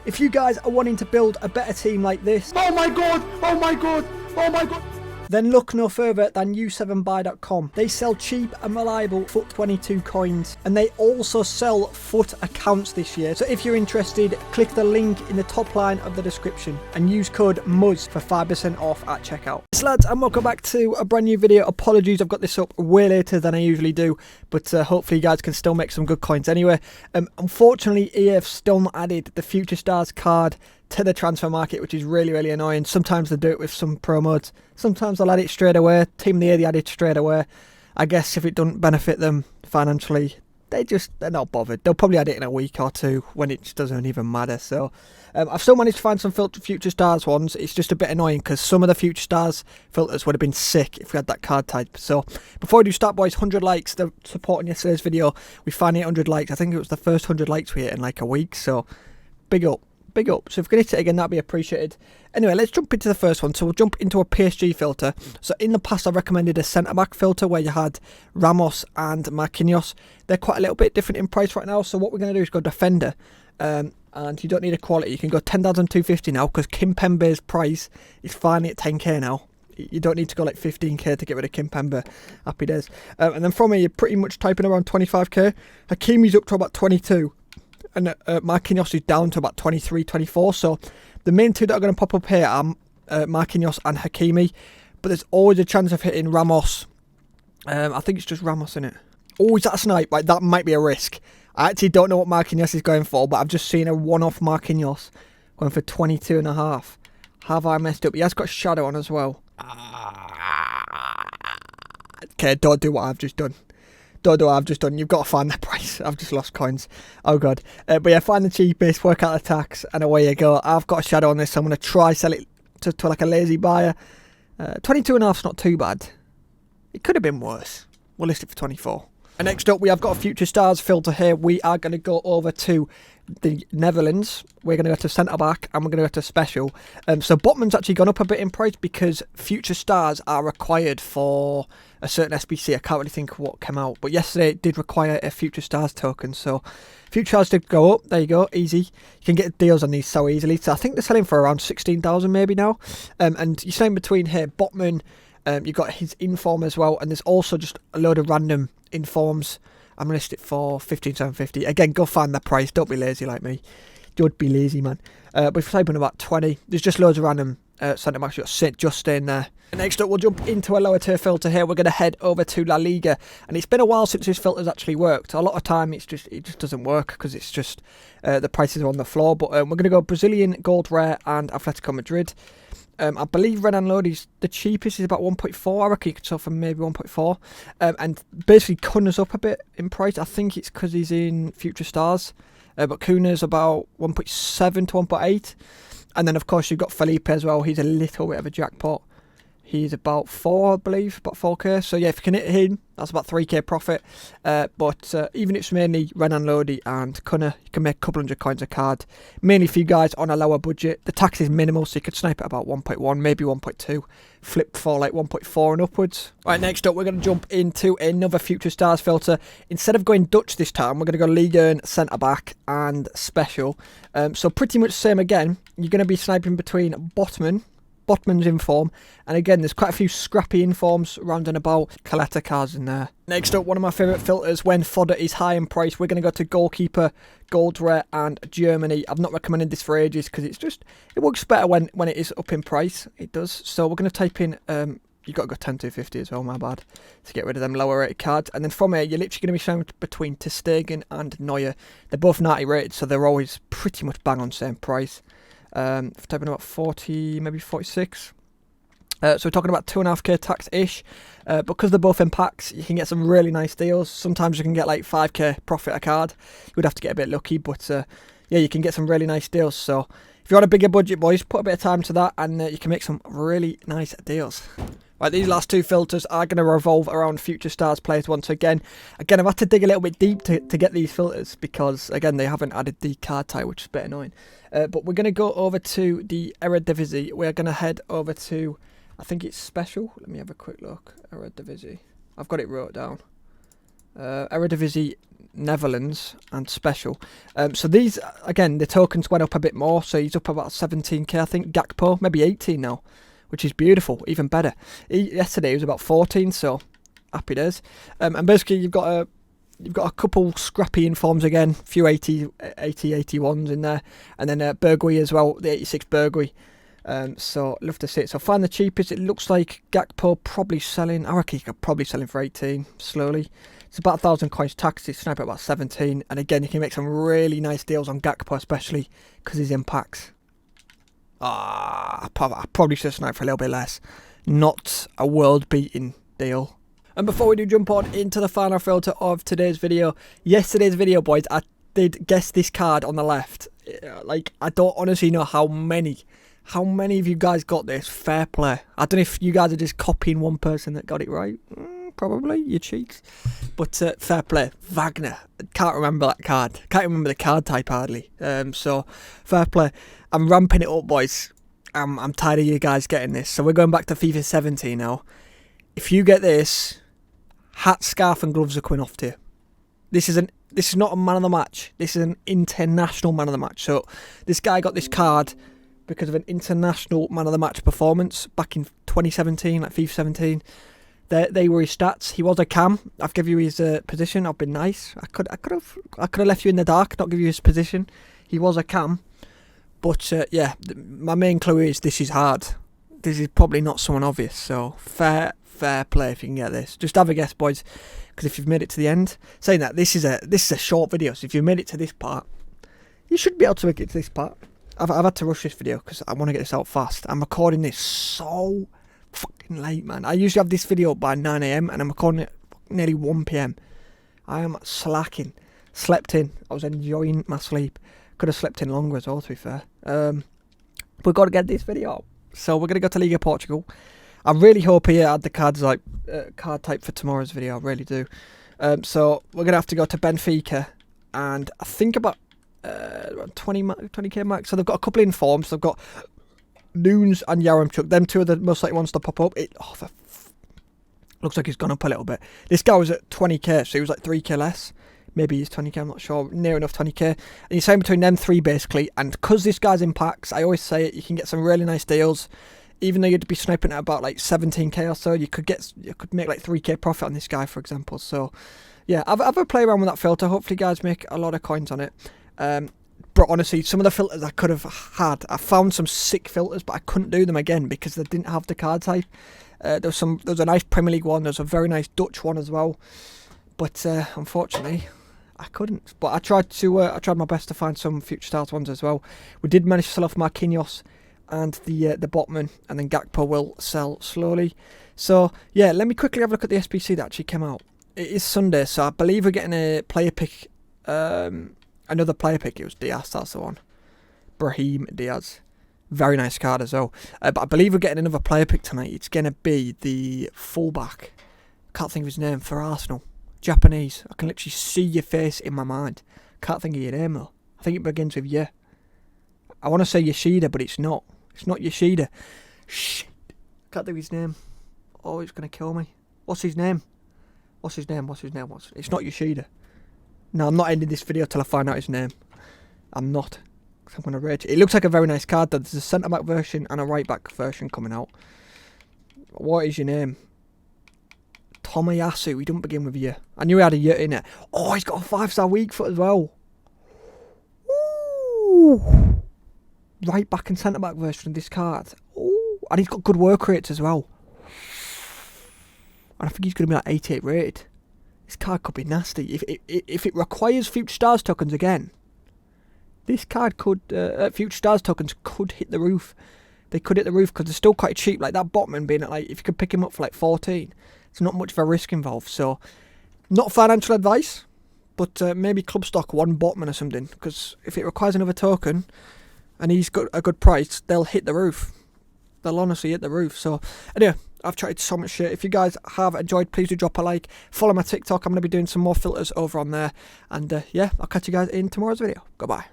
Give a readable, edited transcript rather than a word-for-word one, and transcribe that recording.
If you guys are wanting to build a better team like this, oh my god, oh my god, oh my god, then look no further than u7buy.com. They sell cheap and reliable FUT 22 coins, and they also sell FUT accounts this year. So if you're interested, click the link in the top line of the description and use code MUZZ for 5% off at checkout. Yes, lads, and welcome back to a brand new video. Apologies, I've got this up way later than I usually do, but hopefully you guys can still make some good coins anyway. Unfortunately, EA have still not added the Future Stars card to the transfer market, which is really annoying. Sometimes they do it with some pro mods, sometimes they'll add it straight away. Team of the Year, they add it straight away. I guess if it doesn't benefit them financially, they're not bothered. They'll probably add it in a week or two when it just doesn't even matter. So I've still managed to find some Future Stars ones. It's just a bit annoying because some of the Future Stars filters would have been sick if we had that card type. So before we do start, boys, 100 likes. The support in yesterday's video, we found 800 likes. I think it was the first 100 likes we hit in like a week. So big up. Big up. So if we can hit it again, that'd be appreciated. Anyway, let's jump into the first one. So we'll jump into a PSG filter. So in the past, I recommended a centre-back filter where you had Ramos and Marquinhos. They're quite a little bit different in price right now. So what we're going to do is go defender. And you don't need a quality. You can go 10,250 now because Kimpembe's price is finally at 10k now. You don't need to go like 15k to get rid of Kimpembe. Happy days. And then from here, you're pretty much typing around 25k. Hakimi's up to about 22. And Marquinhos is down to about 23, 24. So the main two that are going to pop up here are Marquinhos and Hakimi. But there's always a chance of hitting Ramos. I think it's just Ramos, isn't it? Oh, is that a snipe? Right, that might be a risk. I actually don't know what Marquinhos is going for, but I've just seen a one-off Marquinhos going for 22.5. Have I messed up? He has got shadow on as well. Okay, don't do what I've just done. Don't do what I've just done. You've got to find the price. I've just lost coins. Oh god. But yeah, find the cheapest, work out the tax, and away you go. I've got a shadow on this, so I'm going to try sell it to like a lazy buyer. 22.5's not too bad. It could have been worse. We'll list it for 24. And next up, we have got a Future Stars filter here. We are going to go over to the Netherlands. We're going to go to centre back and we're going to go to special. So Botman's actually gone up a bit in price because Future Stars are required for a certain SBC. I can't really think of what came out, but yesterday it did require a Future Stars token. So Future Stars did go up. There you go, easy. You can get deals on these so easily. So I think they're selling for around 16,000 maybe now. And you're saying between here, Botman, you've got his inform as well, and there's also just a load of random informs. I'm going to list it for 15,750. Again, go find that price. Don't be lazy like me. Don't be lazy, man. But if you type in about 20, there's just loads of random centre backs you've got just staying there. And next up, we'll jump into a lower tier filter here. We're going to head over to La Liga, and it's been a while since this filter's actually worked. A lot of time, it just doesn't work because it's just the prices are on the floor. But we're going to go Brazilian, Gold Rare, and Atletico Madrid. I believe Renan Lodi's the cheapest is about 1.4. I reckon you could sell for maybe 1.4. And basically Kuna's up a bit in price. I think it's because he's in Future Stars. But Kuna's about 1.7 to 1.8. And then of course you've got Felipe as well. He's a little bit of a jackpot. He's about 4, I believe, about 4k. So yeah, if you can hit him, that's about 3k profit. But even if it's mainly Renan Lodi and Kuna, you can make a couple hundred coins a card. Mainly for you guys on a lower budget. The tax is minimal, so you could snipe at about 1.1, maybe 1.2. Flip for like 1.4 and upwards. Right, next up, we're going to jump into another Future Stars filter. Instead of going Dutch this time, we're going to go Liga, centre back, and special. So pretty much same again. You're going to be sniping between Botman's inform, and again there's quite a few scrappy informs round and about. Collector cards in there. Next up, one of my favourite filters when fodder is high in price, we're going to go to goalkeeper, Gold Rare, and Germany. I've not recommended this for ages because it works better when it is up in price. It does. So we're going to type in you've got to go 10,250 as well, my bad, to get rid of them lower rated cards. And then from here, you're literally going to be showing between Ter Stegen and Neuer. They're both 90 rated, so they're always pretty much bang on same price. Typing about 40, maybe 46. So we're talking about 2.5k tax-ish. Because they're both in packs, you can get some really nice deals. Sometimes you can get like 5k profit a card. You would have to get a bit lucky, but yeah, you can get some really nice deals. So if you're on a bigger budget, boys, put a bit of time to that, and you can make some really nice deals. Right, these last two filters are going to revolve around Future Stars players once again. Again, I've had to dig a little bit deep to get these filters because, again, they haven't added the card type, which is a bit annoying. But we're going to go over to the Eredivisie. We're going to head over to, I think it's special. Let me have a quick look. Eredivisie. I've got it wrote down. Eredivisie Netherlands, and special. So these, again, the tokens went up a bit more. So he's up about 17k, I think. Gakpo, maybe 18 now, which is beautiful, even better. Yesterday he was about 14, so happy days. And basically you've got a couple scrappy informs again, a few 81s in there, and then Bergui as well, the 86 Bergui. So love to see it. So find the cheapest. It looks like Gakpo probably selling. I reckon he could probably selling for 18 slowly. It's about 1,000 coins tax. He's Snipe at about 17. And again, you can make some really nice deals on Gakpo, especially because his impacts. I probably should have sniped for a little bit less. Not a world-beating deal. And before we do jump on into the final filter of today's video, yesterday's video, boys, I did guess this card on the left. Like, I don't honestly know how many of you guys got this. Fair play. I don't know if you guys are just copying one person that got it right. Probably, you cheats. But fair play. Wagner. Can't remember that card. Can't remember the card type hardly. So, fair play. I'm ramping it up, boys. I'm tired of you guys getting this. So we're going back to FIFA 17 now. If you get this, hat, scarf and gloves are coming off to you. This is not a man of the match. This is an international man of the match. So this guy got this card because of an international man of the match performance back in 2017, like FIFA 17. They were his stats. He was a cam. I've given you his position. I've been nice. I could have left you in the dark, not give you his position. He was a cam. But yeah, my main clue is this is hard. This is probably not someone obvious. So fair play if you can get this. Just have a guess, boys, because if you've made it to the end, saying that this is a short video, so if you've made it to this part, you should be able to make it to this part. I've had to rush this video because I want to get this out fast. I'm recording this so fucking late, man. I usually have this video up by 9 AM and I'm recording it nearly 1 PM. I am slacking. Slept in. I was enjoying my sleep. Could have slept in longer as well, to be fair. We've got to get this video out. So we're going to go to Liga Portugal. I really hope he had the cards like card type for tomorrow's video. I really do. So we're going to have to go to Benfica. And I think about 20k max. So they've got a couple in forms. They've got Nunes and Yaremchuk. Them two are the most likely ones to pop up. Looks like he's gone up a little bit. This guy was at 20k, so he was like 3k less. Maybe he's 20k, I'm not sure. Near enough 20k. And you're saying between them three basically. And because this guy's in packs, I always say it, you can get some really nice deals. Even though you'd be sniping at about like 17k or so, you could make like 3k profit on this guy, for example. So yeah, have a play around with that filter. Hopefully guys make a lot of coins on it. But honestly, some of the filters I could have had, I found some sick filters, but I couldn't do them again because they didn't have the card type. There was a nice Premier League one. There's a very nice Dutch one as well. But unfortunately, I couldn't. But I tried my best to find some Future Stars ones as well. We did manage to sell off Marquinhos and the Botman, and then Gakpo will sell slowly. So yeah, let me quickly have a look at the SBC that actually came out. It is Sunday, so I believe we're getting a player pick. Another player pick. It was Diaz, that's the one. Brahim Diaz. Very nice card as well. But I believe we're getting another player pick tonight. It's going to be the fullback. Can't think of his name for Arsenal. Japanese. I can literally see your face in my mind. Can't think of your name though. I think it begins with yeah. I want to say Yoshida, but it's not. It's not Yoshida. Shit. Can't think of his name. Oh, he's going to kill me. What's his name? It's not Yoshida. No, I'm not ending this video till I find out his name. I'm not. I'm going to rage. It looks like a very nice card though. There's a centre-back version and a right-back version coming out. What is your name? Tomoyasu. He didn't begin with you. I knew he had a Y in it. Oh, he's got a 5-star weak foot as well. Ooh. Right-back and centre-back version of this card. Ooh. And he's got good work rates as well. And I think he's going to be like 88 rated. This card could be nasty. If it requires Future Stars tokens again, this card could... Future Stars tokens could hit the roof. They could hit the roof because they're still quite cheap. Like that Botman being at like... If you could pick him up for like 14, it's not much of a risk involved. So, not financial advice, but maybe club stock one Botman or something. Because if it requires another token and he's got a good price, they'll hit the roof. They'll honestly hit the roof. So, anyway... I've tried so much shit. If you guys have enjoyed, please do drop a like. Follow my TikTok. I'm going to be doing some more filters over on there. And yeah, I'll catch you guys in tomorrow's video. Goodbye.